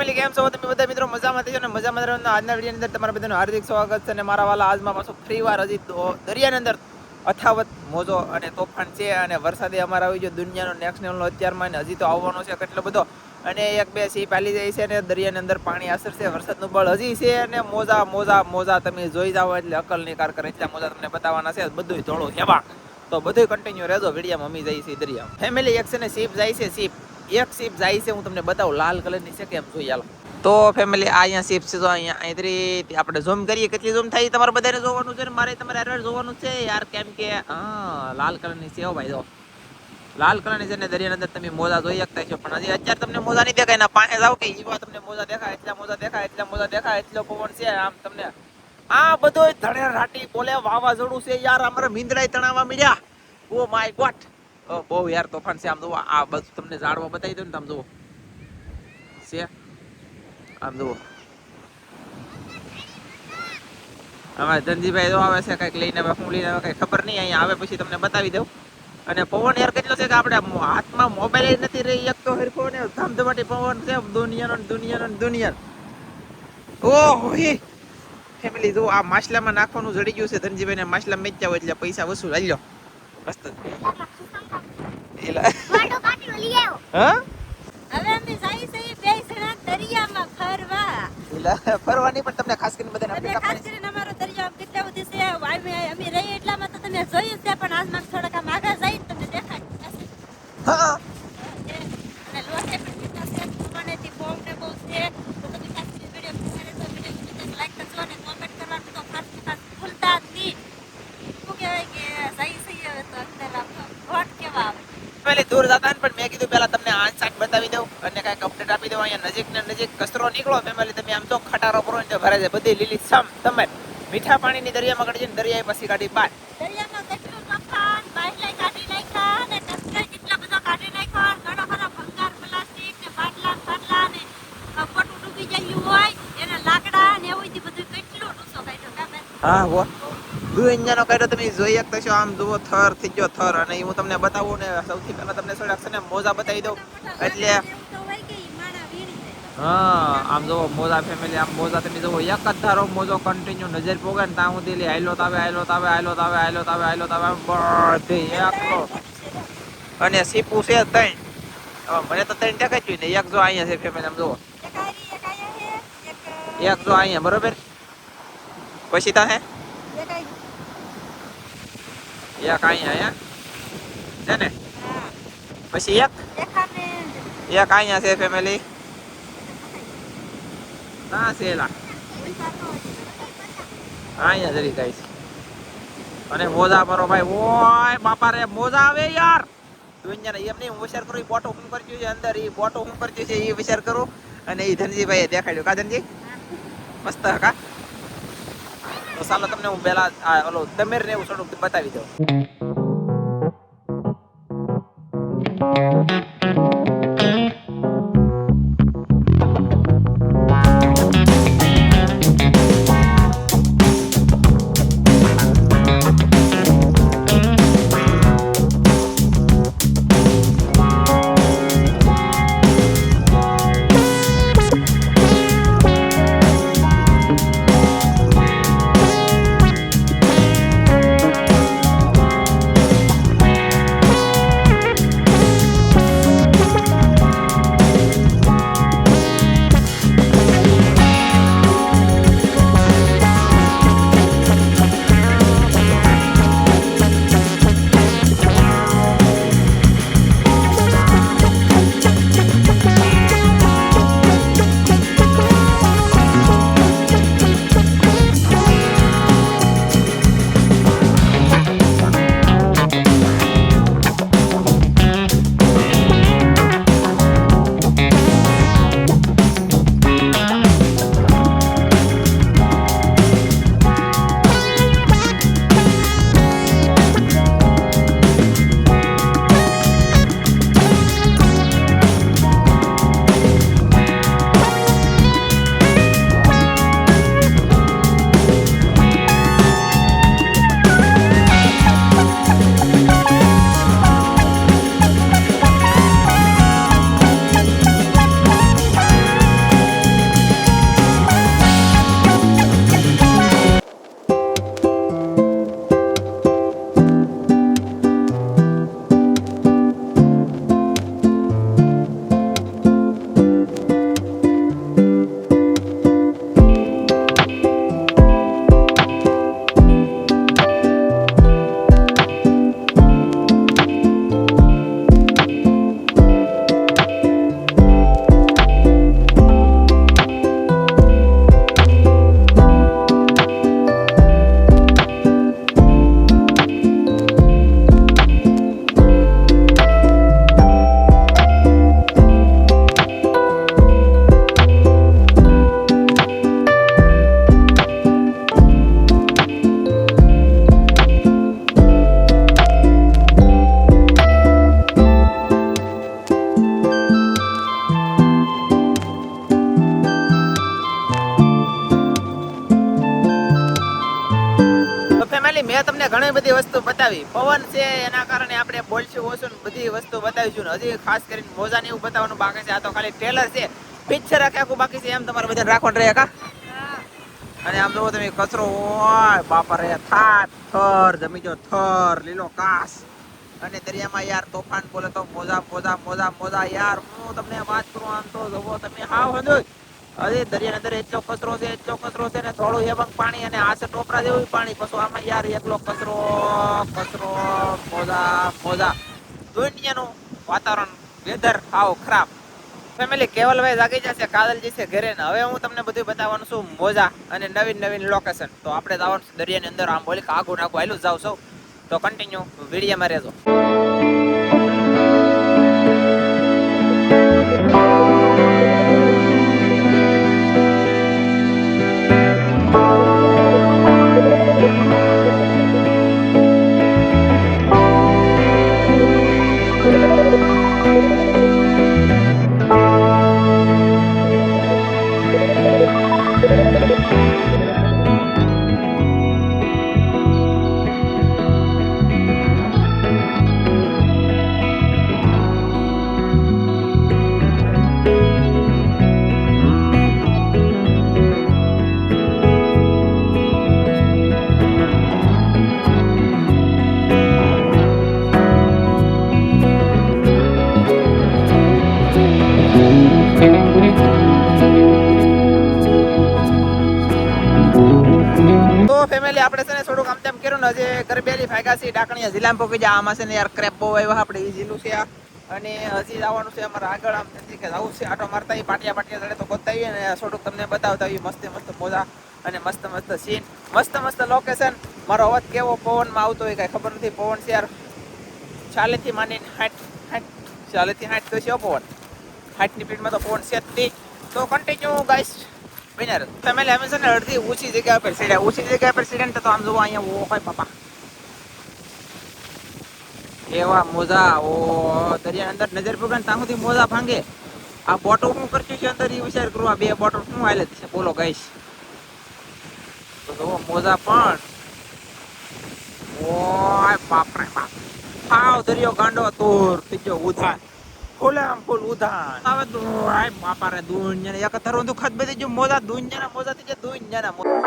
Family કેમ છો તમે બધા મિત્રો મજામાં થશો ને મજામાં રહેવાના આજના વિડીયોની અંદર તમારા બધાનું હાર્દિક સ્વાગત છે અને મારા વાલા આજમાં પાછો ફરીવાર હજી દરિયાની અંદર અથાવત મોજો અને તોફાન છે અને વરસાદે અમારે આવી ગયો દુનિયાનો નેક્સ્ટ લેવલનો અત્યારમાં ને હજી તો આવવાનો છે કેટલો બધો અને એક બે સીપ આલી જાય છે અને દરિયાની અંદર પાણી આસર છે વરસાદનું બળ હજી છે અને મોજા મોજા મોજા તમે જોઈ જાઓ એટલે અકલની કાર કરે એટલા મોજા તમને બતાવવાના છે બધું થોડું હેવા તો બધું કન્ટિન્યુ રહેજો વિડીયામાં અમે જઈએ છીએ દરિયા ફેમિલી એક છે ને સીપ જાય છે સીપ એક સીપ જાય છે હું તમને બતાવું લાલ કલરની છે કેમ જોઈ હાલો તો ફેમિલી આ અહીંયા સીપ છે તો અહીંયા અહીંથી આપણે ઝૂમ કરીએ કેટલી ઝૂમ થાય તમારે બધાને જોવાનું છે ને મારે તમારે એરર જોવાનું છે યાર કેમ કે હા લાલ કલરની છે ભાઈ જો લાલ કલરની છે ને દરિયાની અંદર તમે મોજા જોઈ શકતા છો પણ હજી અત્યારે તમને મોજા નહીં દેખાય ના પાસે જાવ કે એવા તમને મોજા દેખાય એટલા મોજા દેખાય એટલા મોજા દેખાય એટલો પવન છે આમ તમને આ બધો ધડે રાટી બોલે વાવાઝોડું છે યાર અમારે મીંદડાઈ તણાવવા મળ્યા ઓ માય ગોડ બહુ યાર તોફાન છે આમ જુઓ આ બધું તમને ઝાડવા બતાવી દઉં ને આમ જુઓ છે આમ જુઓ અમારે ધનજીભાઈ જો આવે છે કંઈક લઈને આવે હું લઈને આવે કંઈ ખબર નહીં અહીંયા આવે પછી તમને બતાવી દઉં અને પવન યાર કેટલો છે કે આપણે હાથમાં મોબાઈલ નથી રહી એક તો હરખો ને ધમધમાટી પવન છે દુનિયાનો ઓહો ફેમિલી જો આ માછલામાં નાખવાનું જડી ગયું છે ધનજીભાઈ ને માછલા મેચ્યા હોય એટલે પૈસા વસૂલ હાલ્યો મસ્ત ફરવાની પણ તમને ખાસ કરીને બધાને ખાસ કરીને અમારો દરિયા કેટલા બધી છે અમે રહી એટલામાં તો તમે જોયું છે પણ આજમાં થોડાક આમ આગળ જાય તમને દેખાય હા અને લોસે પણ કેટલા છે કોનેથી બોમ ને બહુ છે તો તમે ખાસ કરીને વિડિયો લાઈક કરજો અને કોમેન્ટ કરવાનું તો ખાસ ભૂલતા જ નહીં શું કહેવાય કે સહી હવે તો અત્યારે વોટ કેવા આવે પહેલે દૂર જતા પણ મેં કીધું પહેલા તમને આ સાઈડ બતાવી દઉં અને કાંઈક અપડેટ આપી દઉં અહીંયા નજીક ને નજીક કચરો નીકળો ફેમિલી તમે આમ તો ખટારો પૂરો ને ભરે છે બધી લીલી સમ તમે મીઠા પાણીની દરિયામાં કાઢી જઈને દરિયાએ પછી કાઢી બાર દરિયામાં કેટલું તોફાન બાયલા કાઢી નાખ્યા ને કચરા કેટલા બધા કાઢી નાખ્યા ઘણો ખરો ભંગાર પ્લાસ્ટિક ને બાટલા ને કપટ ડૂબી ગયું હોય એના લાકડા ને એવું બધું કેટલું ડૂસો કાઢ્યો કામે હા હો દુનિયાનો કાઢ્યો તમે જોઈ શકતા છો આમ જુઓ થર થઈ ગયો થર અને હું તમને બતાવું ને સૌથી પહેલા તમને થોડાક છે ને મોજા બતાવી દઉં એટલે હા આમ જો મોજા ફેમિલી આમ મોજા તમે જો એક જ ધારો મોજો કન્ટિન્યુ નજર પોગે ને ત્યાં સુધી હાઈલો તાવે બધે એકલો અને સીપુ છે ત્રણ મને તો ત્રણ દેખાય જ ને એક જો અહીંયા છે ફેમિલી આમ જો એક જો અહીંયા બરોબર પછી તા હે એક અહીંયા છે ને પછી એક અહીંયા છે ફેમિલી ના સેલા અહીંયા જરી ગાઈસ અને મોજા મારો ભાઈ ઓય બાપા રે મોજા આવે યાર દુનિયાને એમ નહીં હું વિચાર કરું બોટો હું કરજો છે અંદર એ બોટો હું કરજો છે એ વિચાર કરું અને એ ધનજીભાઈ દેખાડ્યું કા ધનજી મસ્ત કા તો ચાલો તમને હું પહેલા ઓલો તમેર ને એવું થોડુંક બતાવી દઉં ફેમિલી મેં તમને ઘણી બધી વસ્તુ બતાવી, પવન છે એના કારણે આપણે બોલશું ઓછું બધી વસ્તુ બતાવીશું ને હજી ખાસ કરીને મોજા ને એવું બતાવવાનું બાકી છે. આ તો ખાલી ટ્રેલર છે, પિક્ચર આખું બાકી છે. એમ તમારે બધા રાખવાનું રહે કા. અને આમ જોવો તમે કચરો હોય બાપા રે, થર જમી જો થર લીલો કાસ. અને દરિયામાં યાર તોફાન બોલે તો મોજા મોજા મોજા મોજા યાર. હું તમને વાત કરું આમ તો જોવો તમે હાવ હંધો અરે દરિયાની અંદર એટલો કચરો છે ને થોડું હેબંગ પાણી અને આ છે ટોપરા જેવું પાણી. પછી આમાં યાર એકલો કચરો કચરો મોજા મોજા. દુનિયાનું વાતાવરણ વેધર હાવ ખરાબ. ફેમિલી કેવલભાઈ જાગી જશે, કાજલજી છે ઘરે ને. હવે હું તમને બધું બતાવવાનું છું મોજા અને નવીન નવીન લોકેશન. તો આપણે જવાનું છે દરિયાની અંદર. આમ બોલી આગું નાખું હાલું જાવ સૌ તો કન્ટિન્યુ વિડીયોમાં રહેજો. ફેમિલી આપણે છે ને થોડુંક આમ તેમ કર્યું ને હજી ગરબેલી ફાયગા ડાકણીયા જિલ્લામાં પોકી જાય. આમાં છે ને યાર ક્રેપ બહુ આવ્યા આપણે એ જિલ્લું છે. અને હજી આવવાનું છે અમારે આગળ. આમ નથી કે જવું છે આટો મારતા પાટિયા જડે તો ગોતાવીએ ને થોડુંક તમને બતાવતા આવીએ મસ્ત મસ્ત મોજા અને મસ્ત મસ્ત સીન, મસ્ત મસ્ત લોકેશન. મારો અવાજ કેવો પવનમાં આવતો હોય કઈ ખબર નથી. પવન છે યાર 40 થી માંડીને 60 થી 60 તો છે પવન. 60 ની સ્પીડમાં તો પવન છે જ. તો કન્ટિન્યુ ગાઈસ વિનર ફેમિલી અમે છે ને અડધી ઊંચી જગ્યા પર સીડ્યા. ઊંચી જગ્યા પર સીડ્યા ને તો આમ જોવો અહીંયા ઓ હોય પાપા એવા મોજા. ઓ દરિયા અંદર નજર પગન ત્યાં સુધી મોજા ભાંગે. આ બોટો શું કરશું છે અંદર એ વિચાર કરું. આ બે બોટો શું હાલે છે બોલો ગાઈસ. તો જોવો મોજા પણ ઓય બાપ રે બાપ. હાવ દરિયો ગાંડો તોર ત્રીજો ઉધાન ફૂલામ ફૂલ ઉધાન આવે તો આય બાપા રે. દુનિયાને એક ધરો તો ખત બધી જો મોજા દુનિયાના મોજા થી દુનિયાના મોજા.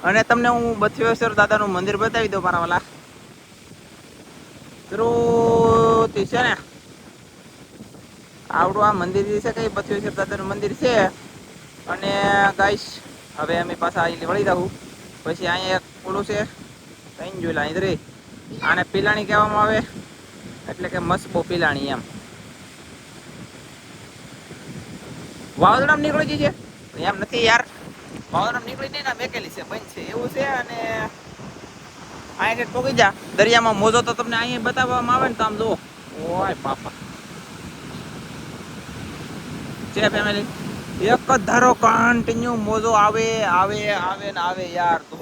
અને તમને હું બથેશ્વર દાદાનું મંદિર બતાવી દઉં મારા વાલા. છે ને આવડું આ મંદિર છે કઈ બથેશ્વર દાદાનું મંદિર છે. અને ગાઈસ હવે અમે પાછા અહીં વળી દઉં. પછી અહીંયા એક ઓલું છે કઈ જોઈ લા ઇધરે. આને પિલાણી કહેવામાં આવે એટલે કે મસબો પિલાણી એમ. વાવદરામ નીકળી છે એમ નથી યાર. વાવદરામ નીકળી નહીં ના મેકેલી છે બંધ છે એવું છે. અને અહીંયા પોકી જા દરિયામાં મોજો તો તમને અહીંયા બતાવવામાં આવે ને તો આમ જુઓ ઓય બાપા છે ફેમિલી. એક જ ધારો કન્ટિન્યુ મોજો આવે આવે આવે ને આવે યાર. તો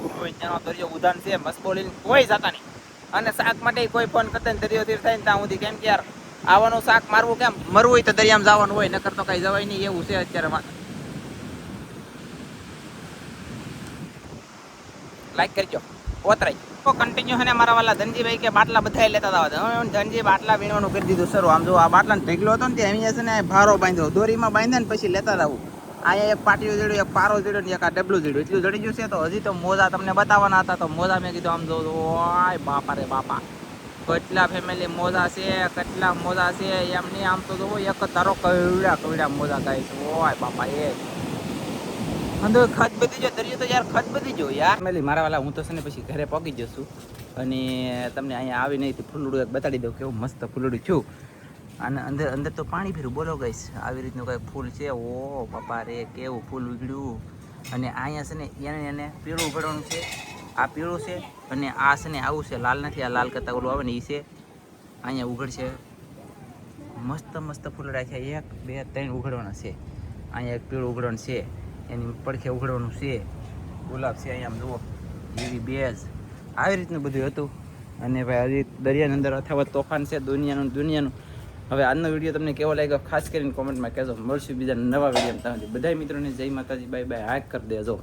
દરિયો ઉધાન છે મસ્ત બોલીને કોઈ જતા નહીં. અને શાક માટે કોઈ ફોન કરતા ને દરિયો તીર થાય ને ત્યાં સુધી કેમ કે યાર આવવાનું શાક મારવું કેમ મરવું હોય તો દરિયામાં જવાનું હોય નકર તો કઈ જવાય નહીં એવું છે અત્યારે. લાઈક કરજો ઓતરાઈ તો કન્ટિન્યુ છે ને મારા વાલા ધનજીભાઈ કે બાટલા બધા લેતા હતા. ધનજી બાટલા વીણવાનું કરી દીધું સર. આમ જો આ બાટલાને ઢેકલો હતો ને ત્યાં છે ને ભારો બાંધ્યો દોરીમાં બાંધે ને પછી લેતા આવું. અહીંયા એક પાટીઓ જડ્યું, એક પારો જડ્યો ને એક આ ડબલું જડ્યું. એટલું જડી ગયું છે. તો હજી તો મોજા તમને બતાવવાના હતા તો મોજા મેં કીધું આમ જો ઓય બાપા રે બાપા કેટલા ફેમિલી મોજા છે, કેટલા મોજા છે એમ નહીં. આમ તો જોવો એક તારો કવડા મોજા ગાય છે. ઓય બાપા એ અંદર ખત બધી જો દરિયો તો યાર ખત બધી જો યાર ફેમિલી મારા વાલા. હું તો છે ને પછી ઘરે પહોંચી જશું અને તમને અહીંયા આવી નહીં ફૂલડું એક બતાડી દઉં કેવું મસ્ત ફૂલડું છું. અને અંદર અંદર તો પાણી ભીરું બોલો ગઈશ. આવી રીતનું કંઈક ફૂલ છે. ઓ બાપા રે કેવું ફૂલ ઉગડ્યું. અને અહીંયા છે ને એને પીળું ઉગડવાનું છે. આ પીળું છે અને આ છે ને આવું છે, લાલ નથી. આ લાલ કરતાં ઓલું આવે ને એ છે. અહીંયા ઉઘડશે મસ્ત મસ્ત ફૂલડા છે. 1 2 3 ઉઘડવાના છે. અહીંયા એક પીળું ઉઘડવાનું છે, એની પડખે ઉઘડવાનું છે. ગુલાબ છે અહીંયા જુઓ, લીલી બેઝ આવી રીતનું બધું હતું. અને ભાઈ હજી દરિયાની અંદર અથાવત તોફાન છે દુનિયાનું. હવે આજનો વિડીયો તમને કેવો લાગ્યો ખાસ કરીને કોમેન્ટમાં કહેજો. મળશું બીજા નવા વિડીયો. બધા મિત્રોને જય માતાજી, બાય બાય. હાક કરી દેજો.